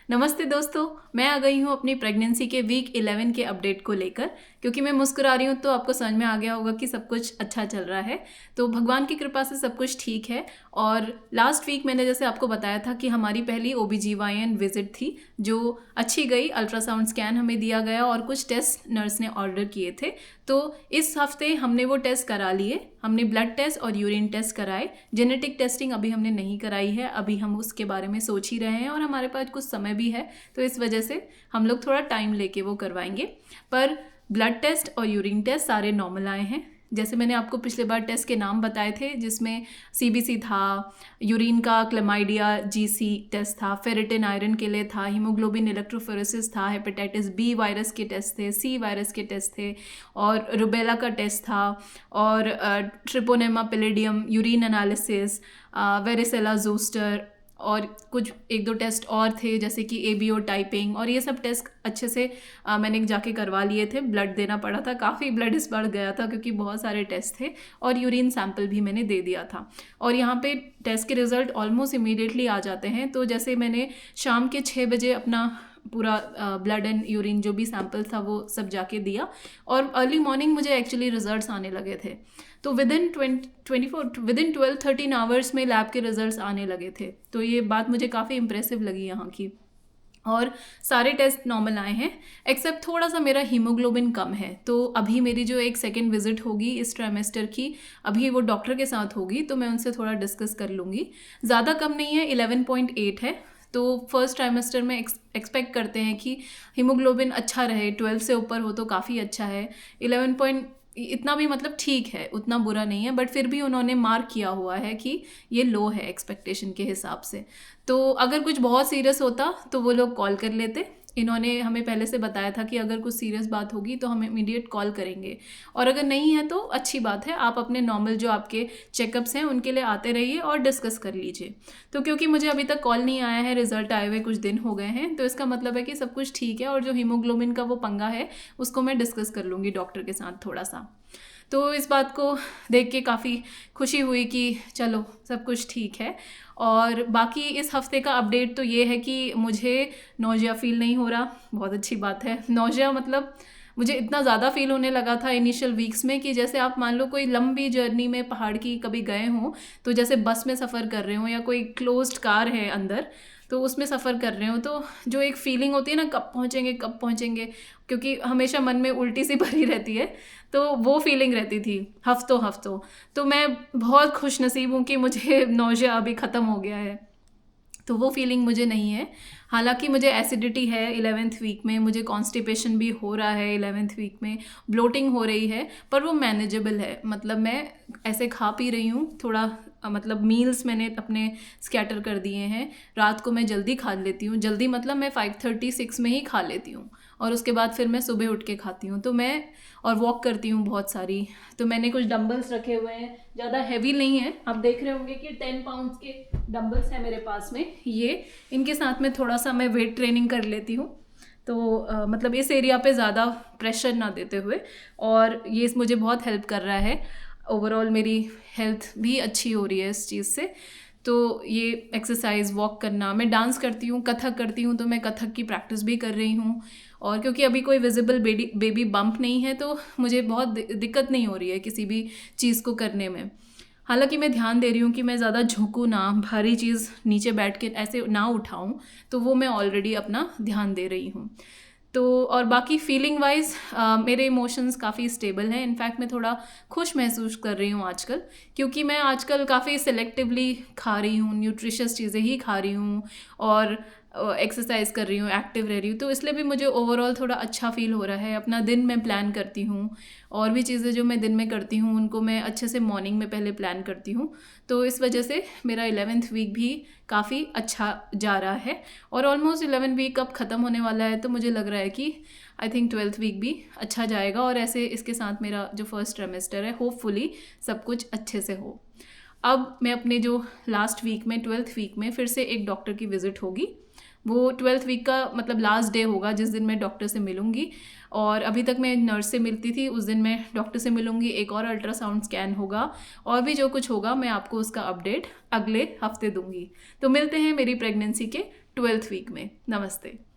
नमस्ते दोस्तों, मैं आ गई हूँ अपनी प्रेगनेंसी के वीक 11 के अपडेट को लेकर। क्योंकि मैं मुस्कुरा रही हूँ तो आपको समझ में आ गया होगा कि सब कुछ अच्छा चल रहा है। तो भगवान की कृपा से सब कुछ ठीक है। और लास्ट वीक मैंने जैसे आपको बताया था कि हमारी पहली OBGYN विजिट थी, जो अच्छी गई। अल्ट्रासाउंड स्कैन हमें दिया गया और कुछ टेस्ट नर्स ने ऑर्डर किए थे। तो इस हफ्ते हमने वो टेस्ट करा लिए। हमने ब्लड टेस्ट और यूरिन टेस्ट कराए। जेनेटिक टेस्टिंग अभी हमने नहीं कराई है, अभी हम उसके बारे में सोच ही रहे हैं और हमारे पास कुछ समय भी है, तो इस वजह से हम लोग थोड़ा टाइम लेके वो करवाएंगे। पर ब्लड टेस्ट और यूरिन टेस्ट सारे नॉर्मल आए हैं। जैसे मैंने आपको पिछले बार टेस्ट के नाम बताए थे, जिसमें CBC था, यूरिन का क्लेमाइडिया GC टेस्ट था, फेरिटिन आयरन के लिए था, हीमोग्लोबिन इलेक्ट्रोफोरेसिस था, हेपेटाइटिस B वायरस के टेस्ट थे, C वायरस के टेस्ट थे, और रुबेला का टेस्ट था, और treponema pallidum urine analysis, varicella zoster, और कुछ एक दो टेस्ट और थे जैसे कि ABO टाइपिंग, और ये सब टेस्ट अच्छे से मैंने जाके करवा लिए थे। ब्लड देना पड़ा था, काफ़ी ब्लड इस बार गया था क्योंकि बहुत सारे टेस्ट थे, और यूरिन सैंपल भी मैंने दे दिया था। और यहाँ पे टेस्ट के रिज़ल्ट ऑलमोस्ट इमीडिएटली आ जाते हैं। तो जैसे मैंने शाम के 6 बजे अपना पूरा ब्लड एंड यूरिन जो भी सैंपल था वो सब जाके दिया, और अर्ली मॉर्निंग मुझे एक्चुअली रिजल्ट्स आने लगे थे। तो विदिन 12-13 आवर्स में लैब के रिजल्ट्स आने लगे थे। तो ये बात मुझे काफ़ी इंप्रेसिव लगी यहाँ की। और सारे टेस्ट नॉर्मल आए हैं, एक्सेप्ट थोड़ा सा मेरा हीमोग्लोबिन कम है। तो अभी मेरी जो एक सेकेंड विजिट होगी इस ट्राइमेस्टर की, अभी वो डॉक्टर के साथ होगी, तो मैं उनसे थोड़ा डिस्कस कर लूँगी। ज़्यादा कम नहीं है, 11.8 है। तो फर्स्ट ट्राइमेस्टर में एक्सपेक्ट करते हैं कि हीमोग्लोबिन अच्छा रहे, 12 से ऊपर हो तो काफ़ी अच्छा है। 11 पॉइंट इतना भी मतलब ठीक है, उतना बुरा नहीं है, बट फिर भी उन्होंने मार्क किया हुआ है कि ये लो है एक्सपेक्टेशन के हिसाब से। तो अगर कुछ बहुत सीरियस होता तो वो लोग कॉल कर लेते। इन्होंने हमें पहले से बताया था कि अगर कुछ सीरियस बात होगी तो हम इमीडिएट कॉल करेंगे, और अगर नहीं है तो अच्छी बात है, आप अपने नॉर्मल जो आपके चेकअप्स हैं उनके लिए आते रहिए और डिस्कस कर लीजिए। तो क्योंकि मुझे अभी तक कॉल नहीं आया है, रिजल्ट आए हुए कुछ दिन हो गए हैं, तो इसका मतलब है कि सब कुछ ठीक है। और जो हीमोग्लोबिन का वो पंगा है उसको मैं डिस्कस कर लूँगी डॉक्टर के साथ थोड़ा सा। तो इस बात को देख के काफ़ी खुशी हुई कि चलो सब कुछ ठीक है। और बाकी इस हफ्ते का अपडेट तो ये है कि मुझे नौजिया फील नहीं हो रहा, बहुत अच्छी बात है। नौजिया मतलब मुझे इतना ज़्यादा फील होने लगा था इनिशियल वीक्स में कि जैसे आप मान लो कोई लंबी जर्नी में पहाड़ की कभी गए हों, तो जैसे बस में सफ़र कर रहे हो या कोई क्लोज्ड कार है अंदर, तो उसमें सफ़र कर रहे हो, तो जो एक फ़ीलिंग होती है ना, कब पहुँचेंगे कब पहुँचेंगे, क्योंकि हमेशा मन में उल्टी सी भरी रहती है, तो वो फीलिंग रहती थी हफ्तों हफ्तों। तो मैं बहुत खुश नसीब हूँ कि मुझे नौजिया अभी ख़त्म हो गया है, तो वो फीलिंग मुझे नहीं है। हालांकि मुझे एसिडिटी है 11th वीक में, मुझे कॉन्स्टिपेशन भी हो रहा है 11th वीक में, ब्लोटिंग हो रही है, पर वो मैनेजेबल है। मतलब मैं ऐसे खा पी रही हूँ थोड़ा, मतलब मील्स मैंने अपने स्कैटर कर दिए हैं। रात को मैं जल्दी खा लेती हूँ, जल्दी मतलब मैं 5:36 में ही खा लेती हूँ, और उसके बाद फिर मैं सुबह उठ के खाती हूँ। तो मैं और वॉक करती हूँ बहुत सारी। तो मैंने कुछ डंबल्स रखे हुए हैं, ज़्यादा हैवी नहीं है, आप देख रहे होंगे कि 10 पाउंड्स के डंबल्स हैं मेरे पास में। ये इनके साथ में थोड़ा सा मैं वेट ट्रेनिंग कर लेती हूँ, तो मतलब इस एरिया पे ज़्यादा प्रेशर ना देते हुए, और ये मुझे बहुत हेल्प कर रहा है। ओवरऑल मेरी हेल्थ भी अच्छी हो रही है इस चीज़ से। तो ये एक्सरसाइज, वॉक करना, मैं डांस करती हूँ, कथक करती हूँ, तो मैं कथक की प्रैक्टिस भी कर रही हूँ। और क्योंकि अभी कोई विजिबल बेबी बम्प नहीं है, तो मुझे बहुत दिक्कत नहीं हो रही है किसी भी चीज़ को करने में। हालांकि मैं ध्यान दे रही हूँ कि मैं ज़्यादा झुकूँ ना, भारी चीज़ नीचे बैठ के ऐसे ना उठाऊँ, तो वो मैं ऑलरेडी अपना ध्यान दे रही हूँ। तो और बाकी फीलिंग वाइज मेरे इमोशंस काफ़ी स्टेबल हैं। इनफैक्ट मैं थोड़ा खुश महसूस कर रही हूँ आजकल, क्योंकि मैं आजकल काफ़ी सिलेक्टिवली खा रही हूँ, न्यूट्रिशियस चीज़ें ही खा रही हूँ, और एक्सरसाइज कर रही हूँ, एक्टिव रह रही हूँ। तो इसलिए भी मुझे ओवरऑल थोड़ा अच्छा फील हो रहा है। अपना दिन मैं प्लान करती हूँ, और भी चीज़ें जो मैं दिन में करती हूँ उनको मैं अच्छे से मॉर्निंग में पहले प्लान करती हूँ। तो इस वजह से मेरा 11th वीक भी काफ़ी अच्छा जा रहा है, और ऑलमोस्ट 11 वीक अब ख़त्म होने वाला है। तो मुझे लग रहा है कि आई थिंक 12th वीक भी अच्छा जाएगा, और ऐसे इसके साथ मेरा जो फर्स्ट ट्राइमेस्टर है होपफुली सब कुछ अच्छे से हो। अब मैं अपने जो लास्ट वीक में 12th वीक में फिर से एक डॉक्टर की विज़िट होगी। वो 12th वीक का मतलब लास्ट डे होगा जिस दिन मैं डॉक्टर से मिलूँगी, और अभी तक मैं नर्स से मिलती थी, उस दिन मैं डॉक्टर से मिलूँगी। एक और अल्ट्रासाउंड स्कैन होगा, और भी जो कुछ होगा मैं आपको उसका अपडेट अगले हफ्ते दूँगी। तो मिलते हैं मेरी प्रेगनेंसी के 12th वीक में। नमस्ते।